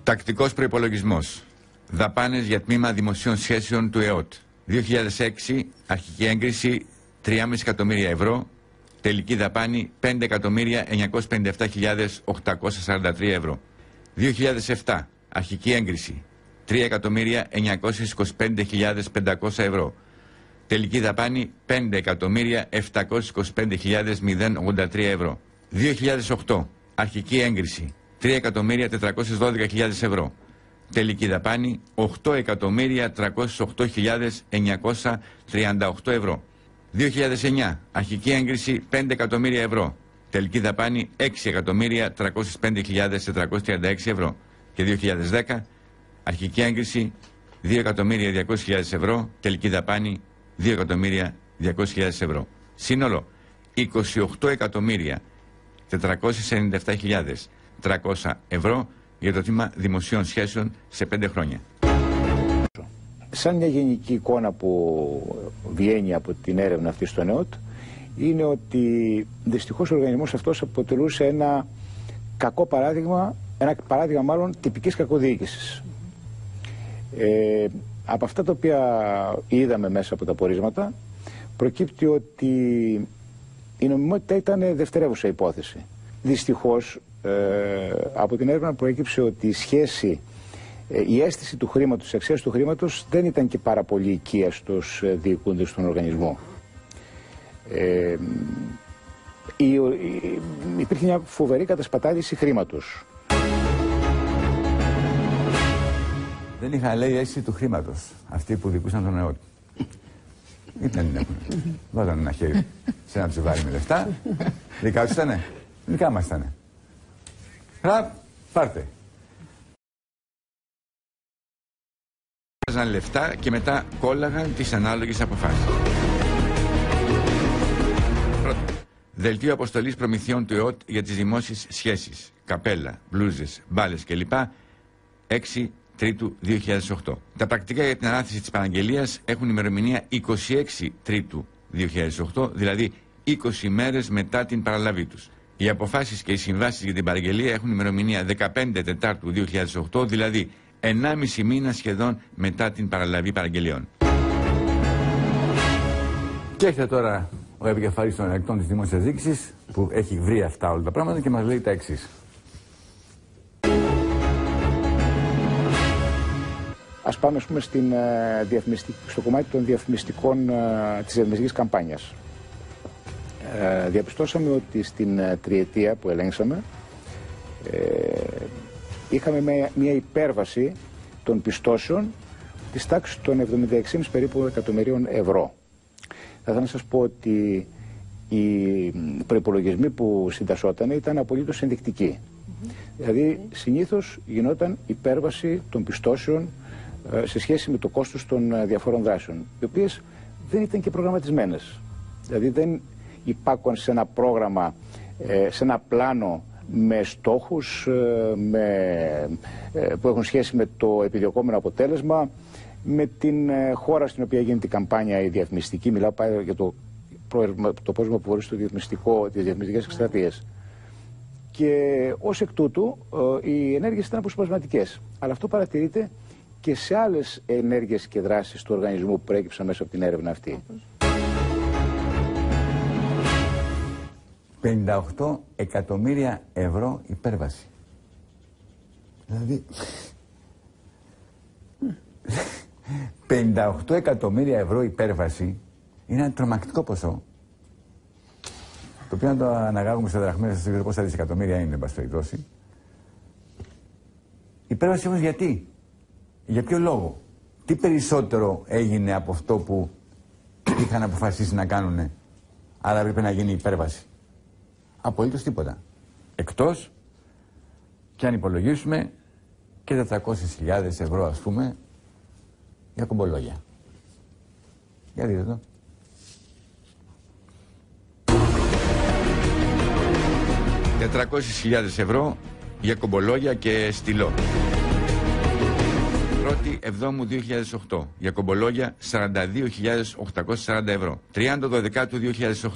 Τακτικός προϋπολογισμός. Δαπάνες για τμήμα δημοσίων σχέσεων του ΕΟΤ. 2006, αρχική έγκριση 3,5 εκατομμύρια ευρώ. Τελική δαπάνη 5.957.843 ευρώ. 2007, αρχική έγκριση 3.925.500 ευρώ. Τελική δαπάνη 5.725.083 ευρώ. 2008, αρχική έγκριση 3.412.000 ευρώ. Τελική δαπάνη 8.308.938 ευρώ. 2009, αρχική έγκριση 5 εκατομμύρια ευρώ. Τελική δαπάνη 6.305.436 ευρώ. Και 2010, αρχική έγκριση 2.200.000 ευρώ. Τελική δαπάνη 2.200.000 ευρώ. Σύνολο 28.497.300 ευρώ για το τμήμα δημοσίων σχέσεων σε 5 χρόνια. Σαν μια γενική εικόνα που βγαίνει από την έρευνα αυτή στο ΕΟΤ είναι ότι δυστυχώς ο οργανισμός αυτός αποτελούσε ένα κακό παράδειγμα, ένα παράδειγμα μάλλον τυπικής κακοδιοίκησης. Από αυτά τα οποία είδαμε μέσα από τα πορίσματα προκύπτει ότι η νομιμότητα ήταν δευτερεύουσα υπόθεση. Δυστυχώς από την έρευνα προέκυψε ότι η σχέση, η αίσθηση του χρήματος, της αξίας του χρήματος δεν ήταν και πάρα πολύ οικία στους διοικούντες στον οργανισμό. Υπήρχε μια φοβερή κατασπατάληση χρήματος. Δεν είχαν, λέει, αίσθηση του χρήματος αυτοί που δικούσαν τον ΕΟΤ. Ή δεν έχουν. Βάζανε ένα χέρι σε ένα ψηβάρι με λεφτά. Δικά τους ήτανε. Δικά μας ήτανε. Πάρτε. Βάζανε λεφτά και μετά κόλλαγαν τις ανάλογες αποφάσεις. Πρώτον, δελτίο αποστολής προμηθειών του ΕΟΤ για τις δημόσιες σχέσεις. Καπέλα, μπλούζες, μπάλες κλπ. 6 Τρίτου 2008. Τα πρακτικά για την ανάθεση της παραγγελίας έχουν ημερομηνία 26 Τρίτου 2008, δηλαδή 20 μέρες μετά την παραλαβή τους. Οι αποφάσεις και οι συμβάσεις για την παραγγελία έχουν ημερομηνία 15 Τετάρτου 2008, δηλαδή 1,5 μήνα σχεδόν μετά την παραλαβή παραγγελιών. Και έρχεται τώρα ο επικεφαλής των ελεγκτών της Δημόσιας Διοίκησης, που έχει βρει αυτά όλα τα πράγματα και μας λέει τα εξής. Ας πάμε, ας πούμε, στο κομμάτι των διαφημιστικών, της διαφημιστικής καμπάνιας. Διαπιστώσαμε ότι στην τριετία που ελέγξαμε είχαμε μια υπέρβαση των πιστώσεων της τάξης των 76,5 περίπου εκατομμυρίων ευρώ. Θα ήθελα να σας πω ότι οι προϋπολογισμοί που συντασσόταν ήταν απολύτως ενδεικτικοί. Δηλαδή, συνήθως γινόταν υπέρβαση των πιστώσεων σε σχέση με το κόστος των διαφόρων δράσεων, οι οποίες δεν ήταν και προγραμματισμένες. Δηλαδή δεν υπάκουαν σε ένα πρόγραμμα, σε ένα πλάνο με στόχους που έχουν σχέση με το επιδιωκόμενο αποτέλεσμα, με την χώρα στην οποία γίνεται η καμπάνια η διαφημιστική. Μιλάω πάλι για το πόρισμα που βορεί στο διαφημιστικό, τις διαφημιστικές εκστρατείες. Και ως εκ τούτου οι ενέργειες ήταν αποσπασματικές. Αλλά αυτό παρατηρείται και σε άλλες ενέργειες και δράσεις του οργανισμού που προέκυψαν μέσα από την έρευνα αυτή. 58 εκατομμύρια ευρώ υπέρβαση. Δηλαδή 58 εκατομμύρια ευρώ υπέρβαση είναι ένα τρομακτικό ποσό, το οποίο αν το αναγάγουμε σε δραχμές δεν ξέρω πόσα δισεκατομμύρια είναι, εν πάση περιπτώσει. Υπέρβαση όμως γιατί? Για ποιο λόγο? Τι περισσότερο έγινε από αυτό που είχαν αποφασίσει να κάνουνε, άρα έπρεπε να γίνει υπέρβαση? Απολύτως τίποτα. Εκτός και αν υπολογίσουμε και 400.000 ευρώ, ας πούμε, για κομπολόγια. Για δείτε το. $400.000 ευρώ για κομπολόγια και στυλό. 1η Εβδόμου 2008. Για κομπολόγια 42.840 ευρώ. 30 Δωδεκάτου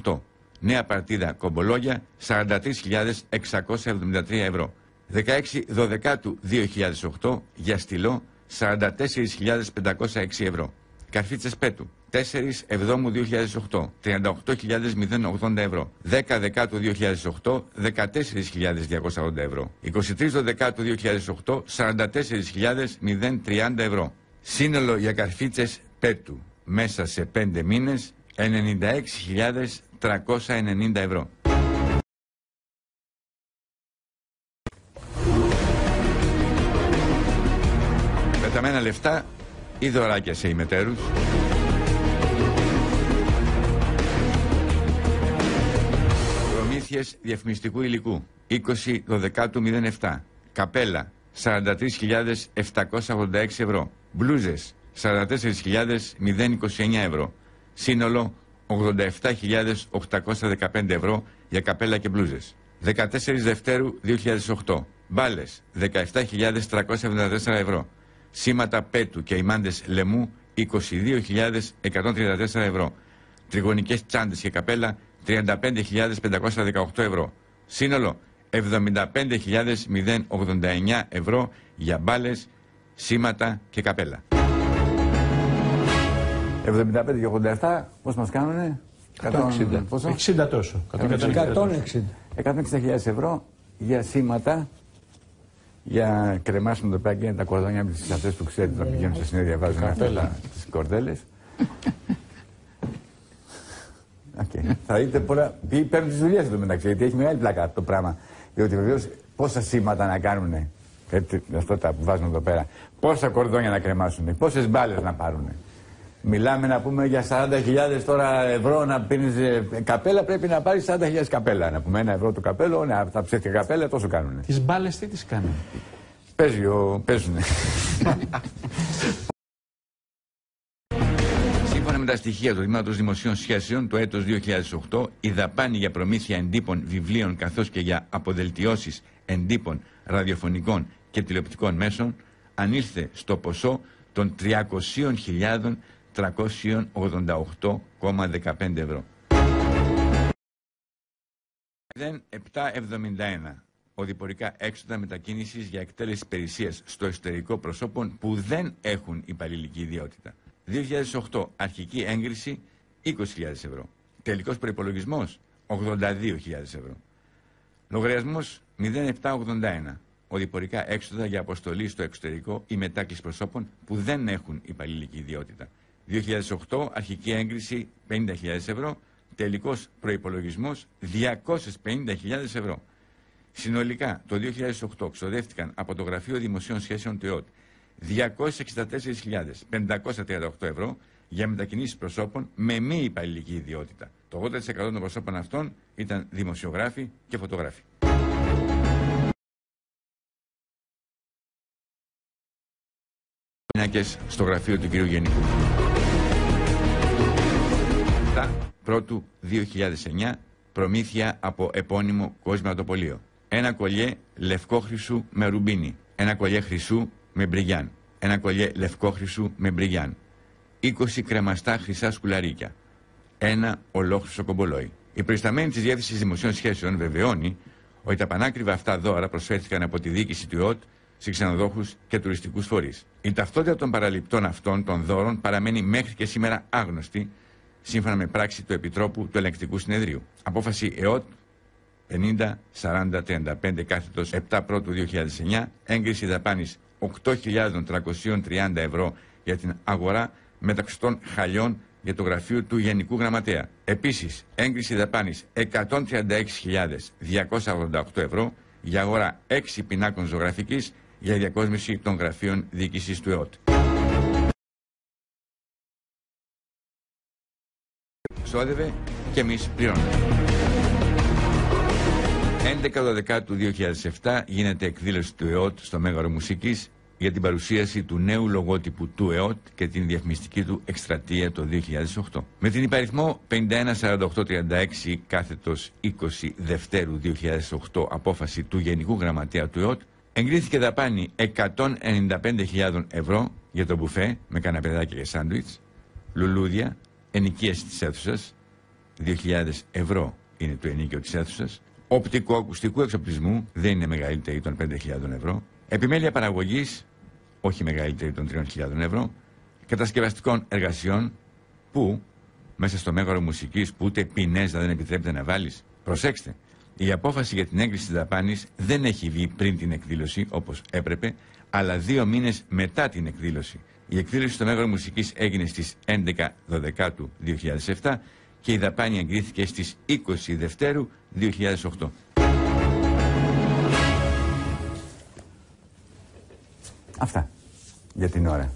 2008. Νέα παρτίδα κομπολόγια 43.673 ευρώ. 16/12/2008 για στυλό 44.506 ευρώ. Καρφίτσες πέτου 4/7/2008 38.080 ευρώ. 10/10/2008 14.280 ευρώ. 23/12/2008 44.030 ευρώ. Σύνολο για καρφίτσες πέτου μέσα σε 5 μήνες 96.390 ευρώ. Πεταμένα λεφτά ή δωράκια σε ημετέρους. Προμήθειες διαφημιστικού υλικού 20/12/07. Καπέλα 43.786 ευρώ. Μπλούζες 44.029 ευρώ. Σύνολο 87.815 ευρώ για καπέλα και μπλούζες. 14 Δευτέρου 2008. Μπάλες 17.374 ευρώ. Σήματα πέτου και ημάντες λαιμού 22.134 ευρώ. Τριγωνικές τσάντες και καπέλα 35.518 ευρώ. Σύνολο 75.089 ευρώ για μπάλες, σήματα και καπέλα. 75 και 87 πώς μας κάνουνε? 160. Πόσο? 60 τόσο. 160.000 ευρώ για σήματα. Για κρεμάσουμε το πέρα και είναι τα κορδόνια με τις αυτές που ξέρετε να πηγαίνουν στα συνέδρια, βάζουν αυτά τις κορδέλες. Θα δείτε πολλά. Ποιοι παίρνουν τις δουλειές εδώ μεταξύ, γιατί έχει μεγάλη πλάκα το πράγμα. Διότι βεβαίως πόσα σήματα να κάνουνε, αυτό τα που βάζουν εδώ πέρα, πόσα κορδόνια να κρεμάσουν, πόσες μπάλες να πάρουν. Μιλάμε να πούμε για 40.000 τώρα ευρώ να πίνεις καπέλα, πρέπει να πάρεις 40.000 καπέλα. Να πούμε 1 ευρώ το καπέλο, ναι, τα ψεύτικα καπέλα τόσο κάνουνε. Τις μπάλες τι τις κάνουν? Παίζουνε. Σύμφωνα με τα στοιχεία του Τμήματος Δημοσίων Σχέσεων, το έτος 2008, η δαπάνη για προμήθεια εντύπων βιβλίων καθώς και για αποδελτιώσεις εντύπων ραδιοφωνικών και τηλεοπτικών μέσων ανήλθε στο ποσό των 300.388,15 ευρώ. 771. Οδηπορικά έξοδα μετακίνησης για εκτέλεση υπηρεσίας στο εσωτερικό προσώπων που δεν έχουν υπαλληλική ιδιότητα. 2008. Αρχική έγκριση 20.000 ευρώ. Τελικός προϋπολογισμός 82.000 ευρώ. Λογαριασμός 0781. Οδηπορικά έξοδα για αποστολή στο εξωτερικό ή μετάκληση προσώπων που δεν έχουν υπαλληλική ιδιότητα. 2008. Αρχική έγκριση 50.000 ευρώ. Τελικός προϋπολογισμός 250.000 ευρώ. Συνολικά το 2008 ξοδεύτηκαν από το Γραφείο Δημοσίων Σχέσεων του ΕΟΤ 264.538 ευρώ για μετακινήσεις προσώπων με μη υπαλληλική ιδιότητα. Το 80% των προσώπων αυτών ήταν δημοσιογράφοι και φωτογράφοι. Στο γραφείο του κ. Γενικού. 7 Πρώτου 2009, προμήθεια από επώνυμο κοσματοπωλείο. 1 κολλιέ λευκό χρυσού με ρουμπίνι. 1 κολλιέ χρυσού με μπριγιάν. 1 κολλιέ λευκό χρυσού με μπριγιάν. 20 κρεμαστά χρυσά σκουλαρίκια. 1 ολόχρυσο κομπολόι. Η προϊσταμένη της Διεύθυνσης Δημοσίων Σχέσεων βεβαιώνει ότι τα πανάκριβα αυτά δώρα προσφέρθηκαν από τη διοίκηση του ΙΟΤ σε ξενοδόχους και τουριστικούς φορείς. Η ταυτότητα των παραληπτών αυτών των δώρων παραμένει μέχρι και σήμερα άγνωστη, σύμφωνα με πράξη του Επιτρόπου του Ελεγκτικού Συνεδρίου. Απόφαση ΕΟΤ 50-40-35 κάθετος 7 Πρώτου 2009, έγκριση δαπάνης 8.330 ευρώ για την αγορά μεταξωτών χαλιών για το γραφείο του Γενικού Γραμματέα. Επίσης, έγκριση δαπάνης 136.288 ευρώ για αγορά 6 πινάκων ζωγραφικής για διακόσμηση των γραφείων διοίκησης του ΕΟΤ. Ξόδευε και εμείς πληρώνουμε. 11 του 2007 γίνεται εκδήλωση του ΕΟΤ στο Μέγαρο Μουσικής για την παρουσίαση του νέου λογότυπου του ΕΟΤ και την διαφημιστική του εκστρατεία το 2008. Με την υπαριθμό 514836 κάθετος 20 Δευτέρου 2008 απόφαση του Γενικού Γραμματέα του ΕΟΤ, εγκρίθηκε δαπάνη 195.000 ευρώ για το μπουφέ με καναπεδάκια και σάντουιτς, λουλούδια, ενοικίαση της αίθουσας, 2.000 ευρώ είναι το ενίκιο της αίθουσας, Οπτικοακουστικού εξοπλισμού δεν είναι μεγαλύτερη των 5.000 ευρώ. Επιμέλεια παραγωγής όχι μεγαλύτερη των 3.000 ευρώ. Κατασκευαστικών εργασιών που μέσα στο μέγαρο μουσικής που ούτε πινέζα δεν επιτρέπεται να βάλεις. Προσέξτε, η απόφαση για την έγκριση της δαπάνης δεν έχει βγει πριν την εκδήλωση όπως έπρεπε, αλλά 2 μήνες μετά την εκδήλωση. Η εκδήλωση στο μέγαρο μουσικής έγινε στις 11 Δεκάτου 2007 και η δαπάνη εγκρίθηκε στις 20 Δευτέρου 2008. Αυτά για την ώρα.